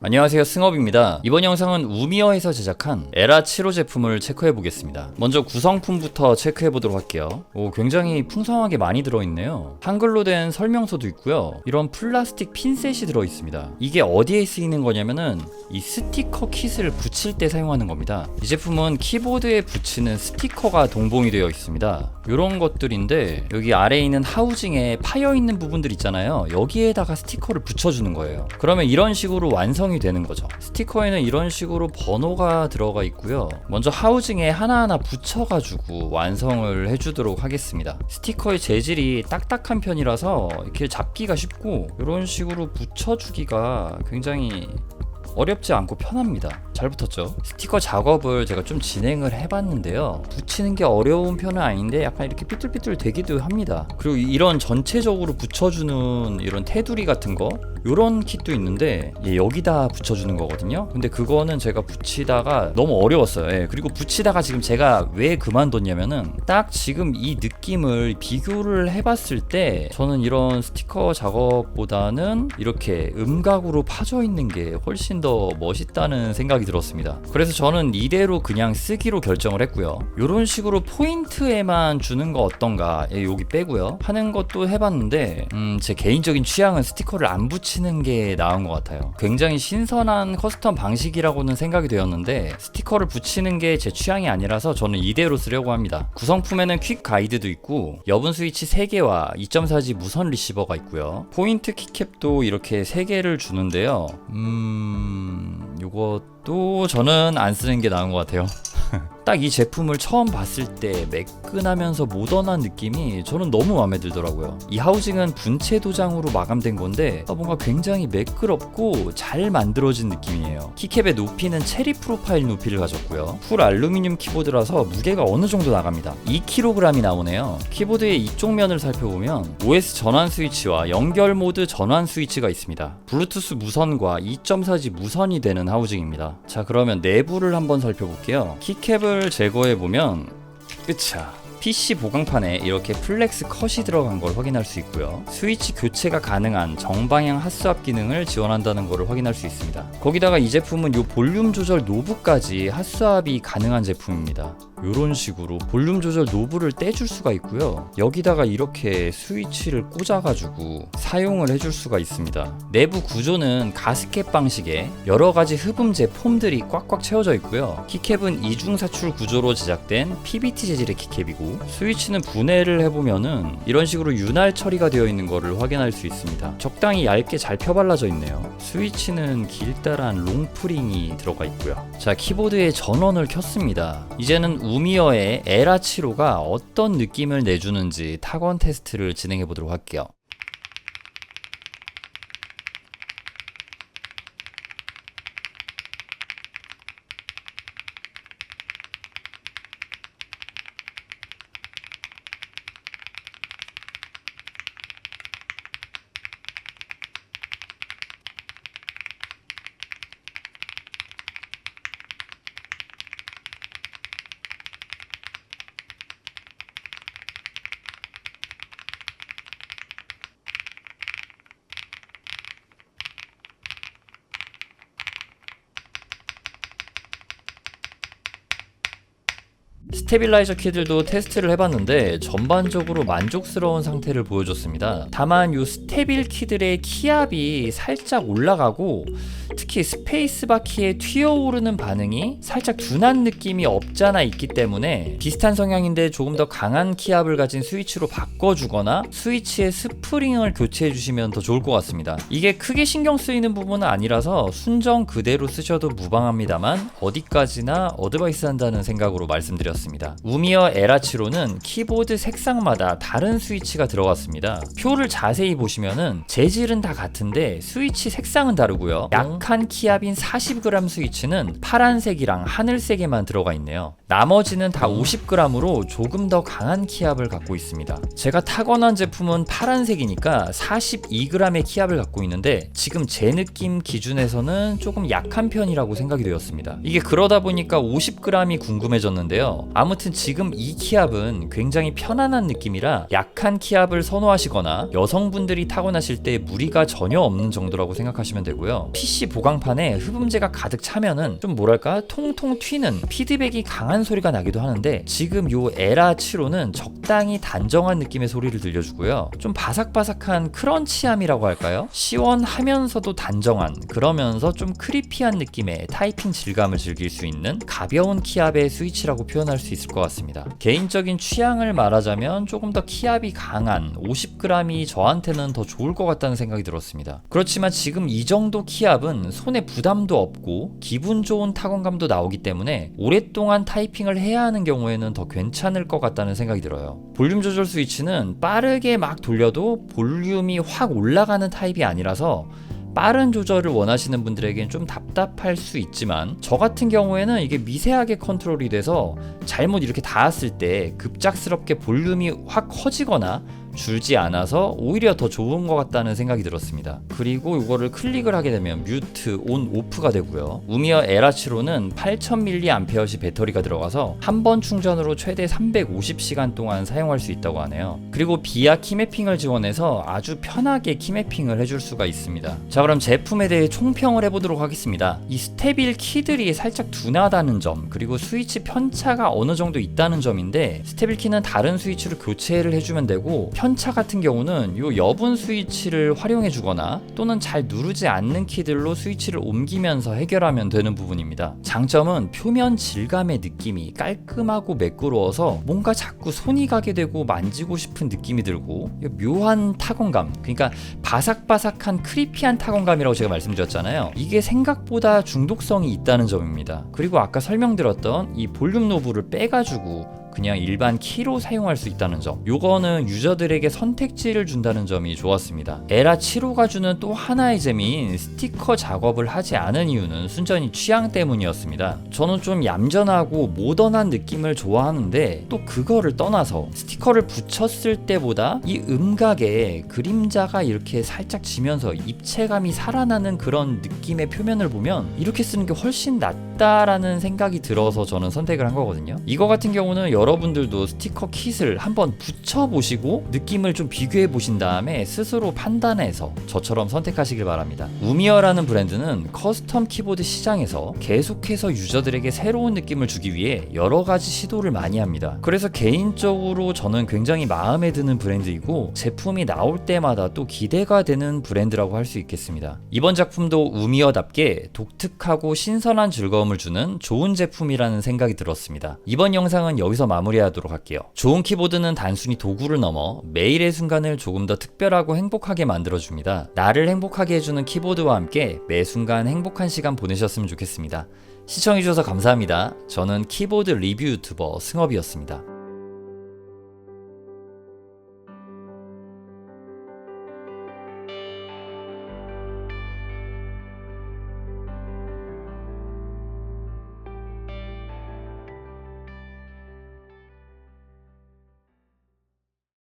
안녕하세요, 승업입니다. 이번 영상은 우미어에서 제작한 에라75 제품을 체크해보겠습니다. 먼저 구성품부터 체크해보도록 할게요. 굉장히 풍성하게 많이 들어있네요. 한글로 된 설명서도 있고요. 이런 플라스틱 핀셋이 들어있습니다. 이게 어디에 쓰이는 거냐면은 이 스티커 킷을 붙일 때 사용하는 겁니다. 이 제품은 키보드에 붙이는 스티커가 동봉이 되어 있습니다. 이런 것들인데 여기 아래에 있는 하우징에 파여있는 부분들 있잖아요. 여기에다가 스티커를 붙여주는 거예요. 그러면 이런 식으로 완성이 되는 거죠. 스티커에는 이런 식으로 번호가 들어가 있고요. 먼저 하우징에 하나하나 붙여가지고 완성을 해주도록 하겠습니다. 스티커의 재질이 딱딱한 편이라서 이렇게 잡기가 쉽고 이런 식으로 붙여주기가 굉장히 어렵지 않고 편합니다. 잘 붙었죠? 스티커 작업을 제가 좀 진행을 해봤는데요. 붙이는 게 어려운 편은 아닌데 약간 이렇게 삐뚤삐뚤 되기도 합니다. 그리고 이런 전체적으로 붙여주는 이런 테두리 같은 거 요런 킷도 있는데 여기다 붙여주는 거거든요. 근데 그거는 제가 붙이다가 너무 어려웠어요. 그리고 붙이다가 지금 제가 왜 그만뒀냐면은 딱 지금 이 느낌을 비교를 해봤을 때 저는 이런 스티커 작업보다는 이렇게 음각으로 파져 있는 게 훨씬 더 멋있다는 생각이 들었습니다. 그래서 저는 이대로 그냥 쓰기로 결정을 했고요. 이런 식으로 포인트에만 주는 거 어떤가, 여기 빼고요 하는 것도 해봤는데 제 개인적인 취향은 스티커를 안 붙이는 게 나은 것 같아요. 굉장히 신선한 커스텀 방식이라고는 생각이 되었는데 스티커를 붙이는 게 제 취향이 아니라서 저는 이대로 쓰려고 합니다. 구성품에는 퀵 가이드도 있고 여분 스위치 3개와 2.4G 무선 리시버가 있고요. 포인트 키캡도 이렇게 3개를 주는데요. 요것도 저는 안 쓰는 게 나은 것 같아요. 딱 이 제품을 처음 봤을 때 매끈하면서 모던한 느낌이 저는 너무 마음에 들더라고요. 이 하우징은 분체 도장으로 마감된 건데 뭔가 굉장히 매끄럽고 잘 만들어진 느낌이에요. 키캡의 높이는 체리 프로파일 높이를 가졌고요. 풀 알루미늄 키보드라서 무게가 어느 정도 나갑니다. 2kg이 나오네요. 키보드의 이쪽 면을 살펴보면 OS 전환 스위치와 연결 모드 전환 스위치가 있습니다. 블루투스 무선과 2.4G 무선이 되는 하우징입니다. 자, 그러면 내부를 한번 살펴볼게요. 키캡을 제거해보면 끝이야. PC 보강판에 이렇게 플렉스 컷이 들어간 걸 확인할 수 있고요. 스위치 교체가 가능한 정방향 핫스왑 기능을 지원한다는 것을 확인할 수 있습니다. 거기다가 이 제품은 요 볼륨 조절 노브까지 핫스왑이 가능한 제품입니다. 이런 식으로 볼륨 조절 노브를 떼줄 수가 있고요. 여기다가 이렇게 스위치를 꽂아가지고 사용을 해줄 수가 있습니다. 내부 구조는 가스켓 방식의 여러가지 흡음재 폼들이 꽉꽉 채워져 있고요. 키캡은 이중사출 구조로 제작된 PBT 재질의 키캡이고 스위치는 분해를 해보면은 이런 식으로 윤활 처리가 되어 있는 것을 확인할 수 있습니다. 적당히 얇게 잘 펴발라져 있네요. 스위치는 길다란 롱프링이 들어가 있고요. 자, 키보드에 전원을 켰습니다. 이제는 우미어의 에라75가 어떤 느낌을 내주는지 타건 테스트를 진행해 보도록 할게요. 스테빌라이저 키들도 테스트를 해봤는데 전반적으로 만족스러운 상태를 보여줬습니다. 다만 이 스테빌 키들의 키압이 살짝 올라가고 특히 스페이스바 키의 튀어오르는 반응이 살짝 둔한 느낌이 없잖아 있기 때문에 비슷한 성향인데 조금 더 강한 키압을 가진 스위치로 바꿔주거나 스위치의 스프링을 교체해주시면 더 좋을 것 같습니다. 이게 크게 신경 쓰이는 부분은 아니라서 순정 그대로 쓰셔도 무방합니다만 어디까지나 어드바이스 한다는 생각으로 말씀드렸습니다. 우미어 에라75는 키보드 색상마다 다른 스위치가 들어갔습니다. 표를 자세히 보시면은 재질은 다 같은데 스위치 색상은 다르고요. 약한 키압인 40g 스위치는 파란색이랑 하늘색에만 들어가 있네요. 나머지는 다 50g으로 조금 더 강한 키압을 갖고 있습니다. 제가 타건한 제품은 파란색이니까 42g의 키압을 갖고 있는데 지금 제 느낌 기준에서는 조금 약한 편이라고 생각이 되었습니다. 이게 그러다 보니까 50g이 궁금해졌는데요. 아무튼 지금 이 키압은 굉장히 편안한 느낌이라 약한 키압을 선호하시거나 여성분들이 타고 나실 때 무리가 전혀 없는 정도라고 생각하시면 되고요. PC 보강판에 흡음재가 가득 차면은 좀 뭐랄까 통통 튀는 피드백이 강한 소리가 나기도 하는데, 지금 요 에라 7호는 적당히 단정한 느낌의 소리를 들려주고요. 좀 바삭바삭한 크런치함이라고 할까요? 시원하면서도 단정한, 그러면서 좀 크리피한 느낌의 타이핑 질감을 즐길 수 있는 가벼운 키압의 스위치라고 표현할 수 있을 것 같습니다. 개인적인 취향을 말하자면 조금 더 키압이 강한 50g이 저한테는 더 좋을 것 같다는 생각이 들었습니다. 그렇지만 지금 이 정도 키압은 손에 부담도 없고 기분 좋은 타건감도 나오기 때문에 오랫동안 타이핑을 해야 하는 경우에는 더 괜찮을 것 같다는 생각이 들어요. 볼륨 조절 스위치는 빠르게 막 돌려도 볼륨이 확 올라가는 타입이 아니라서 빠른 조절을 원하시는 분들에겐 좀 답답할 수 있지만, 저 같은 경우에는 이게 미세하게 컨트롤이 돼서 잘못 이렇게 닿았을 때 급작스럽게 볼륨이 확 커지거나 줄지 않아서 오히려 더 좋은 것 같다는 생각이 들었습니다. 그리고 이거를 클릭을 하게 되면 뮤트, 온, 오프가 되고요. 우미어 에라 7호는 8000mAh 배터리가 들어가서 한 번 충전으로 최대 350시간 동안 사용할 수 있다고 하네요. 그리고 비아 키매핑을 지원해서 아주 편하게 키매핑을 해줄 수가 있습니다. 자, 그럼 제품에 대해 총평을 해보도록 하겠습니다. 이 스테빌 키들이 살짝 둔하다는 점, 그리고 스위치 편차가 어느 정도 있다는 점인데, 스테빌 키는 다른 스위치로 교체를 해주면 되고, 편차 같은 경우는 요 여분 스위치를 활용해 주거나 또는 잘 누르지 않는 키들로 스위치를 옮기면서 해결하면 되는 부분입니다. 장점은 표면 질감의 느낌이 깔끔하고 매끄러워서 뭔가 자꾸 손이 가게 되고 만지고 싶은 느낌이 들고, 묘한 타건감, 그러니까 바삭바삭한 크리피한 타건감이라고 제가 말씀드렸잖아요. 이게 생각보다 중독성이 있다는 점입니다. 그리고 아까 설명드렸던 이 볼륨 노브를 빼가지고 그냥 일반 키로 사용할 수 있다는 점, 요거는 유저들에게 선택지를 준다는 점이 좋았습니다. 에라 7호가 주는 또 하나의 재미인 스티커 작업을 하지 않은 이유는 순전히 취향 때문이었습니다. 저는 좀 얌전하고 모던한 느낌을 좋아하는데, 또 그거를 떠나서 스티커를 붙였을 때보다 이 음각에 그림자가 이렇게 살짝 지면서 입체감이 살아나는 그런 느낌의 표면을 보면 이렇게 쓰는 게 훨씬 낫다라는 생각이 들어서 저는 선택을 한 거거든요. 이거 같은 경우는 여러분들도 스티커 킷을 한번 붙여보시고 느낌을 좀 비교해 보신 다음에 스스로 판단해서 저처럼 선택하시길 바랍니다. 우미어라는 브랜드는 커스텀 키보드 시장에서 계속해서 유저들에게 새로운 느낌을 주기 위해 여러 가지 시도를 많이 합니다. 그래서 개인적으로 저는 굉장히 마음에 드는 브랜드이고, 제품이 나올 때마다 또 기대가 되는 브랜드라고 할 수 있겠습니다. 이번 작품도 우미어답게 독특하고 신선한 즐거움을 주는 좋은 제품이라는 생각이 들었습니다. 이번 영상은 여기서 마무리하도록 할게요. 좋은 키보드는 단순히 도구를 넘어 매일의 순간을 조금 더 특별하고 행복하게 만들어줍니다. 나를 행복하게 해주는 키보드와 함께 매 순간 행복한 시간 보내셨으면 좋겠습니다. 시청해주셔서 감사합니다. 저는 키보드 리뷰 유튜버 승업이었습니다.